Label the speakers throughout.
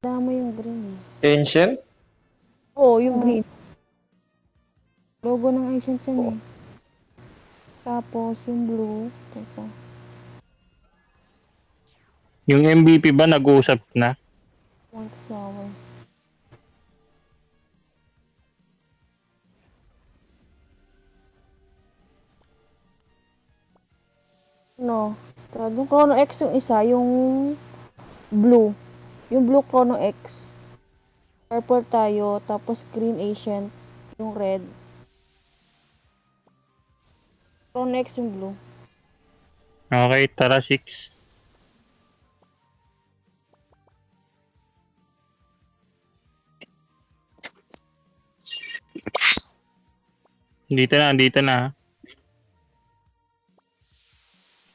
Speaker 1: Wala mo yung green eh.
Speaker 2: Ancient?
Speaker 1: Oo, yung green. Logo ng Asian yan eh. Tapos yung blue. Teka.
Speaker 3: Yung MVP ba nag-uusap na?
Speaker 1: White flower. No. Yung Chrono X yung isa, yung blue. Yung blue Chrono X. Purple tayo, tapos green Asian, yung red. Chrono X yung blue.
Speaker 3: Okay, tara 6. Dito na.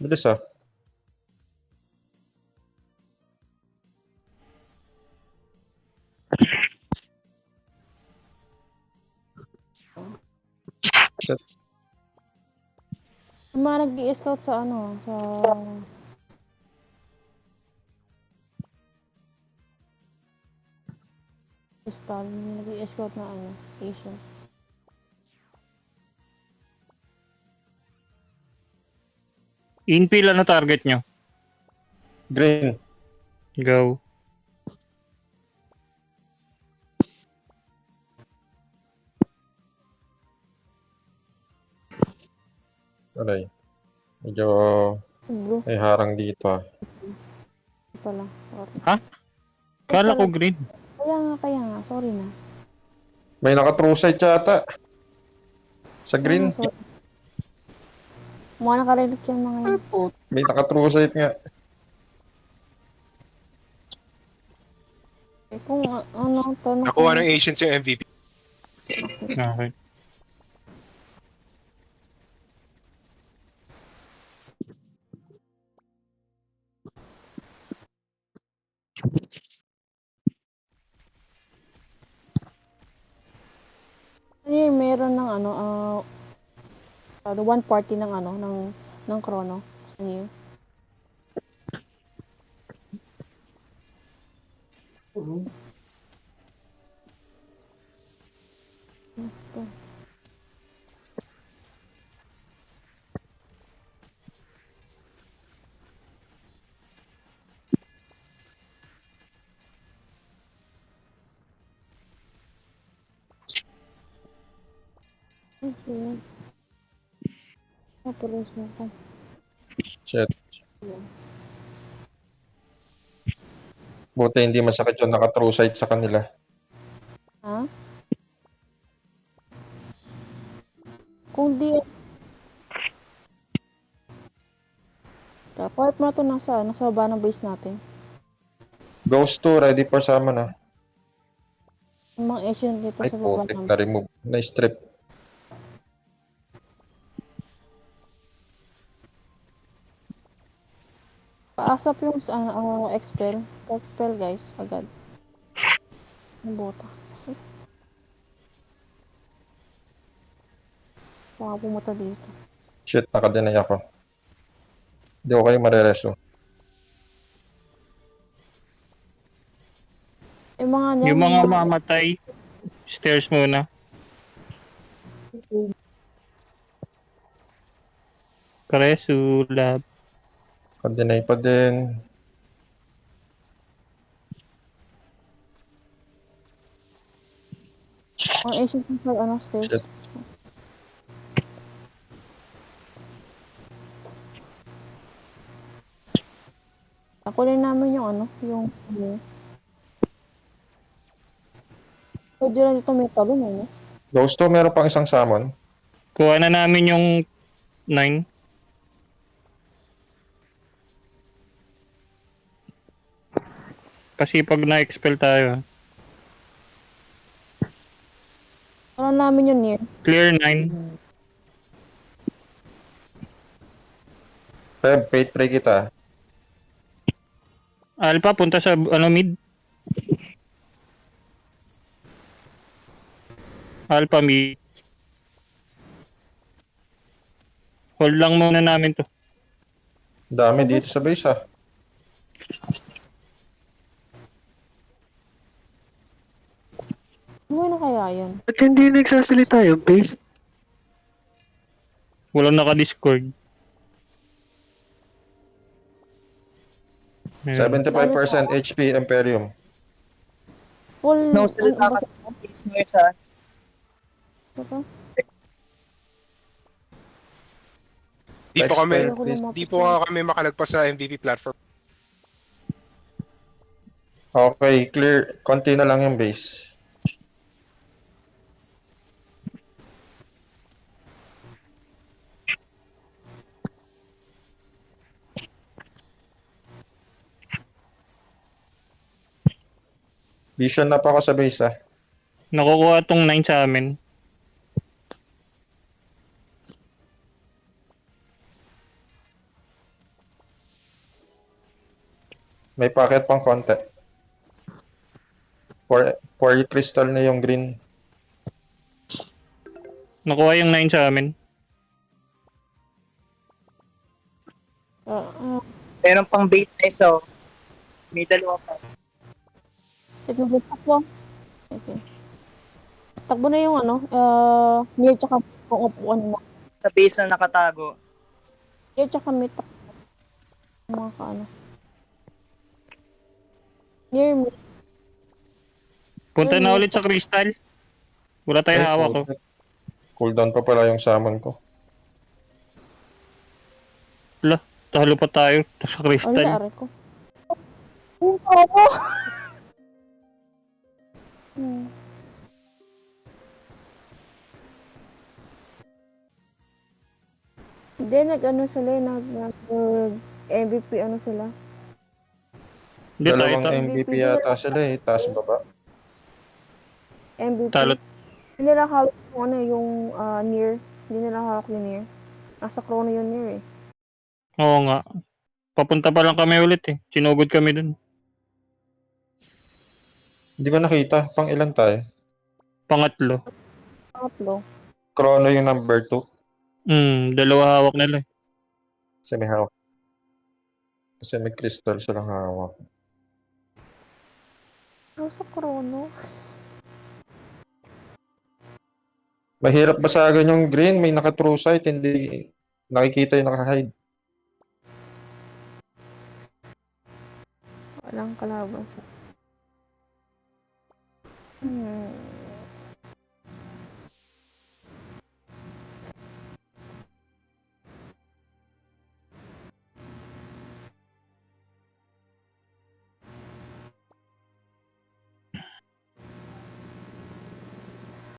Speaker 2: Bilis ah. Shit.
Speaker 1: Yung mga nag-i-scout sa ano, sa... Crystal, nag-i-scout na ano, Asian.
Speaker 3: Infill, ano target nyo?
Speaker 2: Green.
Speaker 3: Go.
Speaker 2: Aray. Medyo
Speaker 1: Blue
Speaker 2: may harang dito ah.
Speaker 1: pala, sorry.
Speaker 3: Ha? Kala ko green.
Speaker 1: Kaya nga, sorry na.
Speaker 2: May naka-true sight yata. Sa green.
Speaker 1: Sorry. Mukha nakarinig yung mga yun.
Speaker 2: May naka-true sight nga.
Speaker 1: Eh, kung ano, tanong
Speaker 4: Nakuha ng Asians yung MVP.
Speaker 3: Okay.
Speaker 1: Meron ng ano, one party ng ano, ng Chrono. Ano yun? Yes, po. Okay. Tapos mo pa.
Speaker 2: Shit. Buti hindi masakit yung naka-true sight sa kanila.
Speaker 1: Ha? Kung di... Dapat mo na ito nasa baba ng base natin.
Speaker 2: Ghost 2, ready for summon ah.
Speaker 1: Yung mga Asian dito
Speaker 2: Ay,
Speaker 1: sa baba
Speaker 2: putik
Speaker 1: ng
Speaker 2: na remove. Na-strip.
Speaker 1: Paasap yung expel. Expel guys, agad. Ang bota. Baka pumunta dito.
Speaker 2: Shit, naka-deny ako. Hindi ko kayo marereso.
Speaker 3: Yung mga mamatay, stairs muna. Karesu, lab.
Speaker 2: Naka-deny pa din.
Speaker 1: Ang Asian sa stairs.
Speaker 2: Shit.
Speaker 1: Ako rin namin yung yung... Pwede lang dito may talon eh.
Speaker 2: Ghost 2, meron pang isang summon.
Speaker 3: Kuha na namin yung 9. Kasi pag na-expel tayo,
Speaker 1: Ano namin yun near?
Speaker 3: clear 9.
Speaker 2: Feb, fate pray kita.
Speaker 3: Alpha, punta sa mid. Alpha mid. Hold lang muna namin to.
Speaker 2: Dami dito sa base ah.
Speaker 1: Buhay na kaya yan?
Speaker 4: Ba't hindi nagsasalita yung base?
Speaker 3: Walang naka-discord. Ayun.
Speaker 2: 75% HP Imperium.
Speaker 1: Full,
Speaker 5: Nausalita
Speaker 1: ano
Speaker 5: ka
Speaker 1: ba
Speaker 5: sa base mo sa
Speaker 1: ito?
Speaker 6: Di po kami,
Speaker 2: Textile, please.
Speaker 6: di po nga kami makalagpas sa MVP platform.
Speaker 2: Okay, clear. Konti na lang yung base. Vision na pa ako sa base ah.
Speaker 3: Nakukuha tong 9 sa amin.
Speaker 2: May packet pang konti. For crystal na yung green.
Speaker 3: Nakuha yung 9 sa amin.
Speaker 5: meron pang base na isa. Oh. May dalawa pa.
Speaker 1: Sige, takbo. Okay. Takbo na yung ano, near tsaka kung upuan mo.
Speaker 5: Sa base na nakatago.
Speaker 1: Near tsaka may takbo. Mga kaano. Near me.
Speaker 3: Punta na ulit sa crystal. Wala tayong
Speaker 2: Ay,
Speaker 3: hawak ko.
Speaker 2: Cooldown pa pala yung summon ko.
Speaker 3: Talo pa tayo sa
Speaker 1: Ano
Speaker 3: crystal.
Speaker 1: sa aray ko? Ang ako! Hindi, nag-ano sila, nag-MVP ano sila.
Speaker 3: Hindi tayo
Speaker 2: Dalawang
Speaker 3: talo.
Speaker 2: MVP yata sila eh. Taas baba.
Speaker 1: MVP.
Speaker 3: Talo.
Speaker 1: Hindi nila hawak yung ano, yung near. Hindi nila hawak yung near. Nasa chrono yung near eh.
Speaker 3: Oo nga. Papunta pa lang kami ulit eh. Sinugod kami dun.
Speaker 2: Hindi ko nakita. Pang ilan tayo?
Speaker 3: Pangatlo.
Speaker 1: Pangatlo.
Speaker 2: Chrono yung number 2.
Speaker 3: Dalawa hawak nila eh.
Speaker 2: Kasi may hawak. Kasi may crystal silang hawak.
Speaker 1: Nasa chrono?
Speaker 2: Mahirap basagan yung green. May naka-true sight. Hindi nakikita yung naka-hide.
Speaker 1: Walang kalaban sa...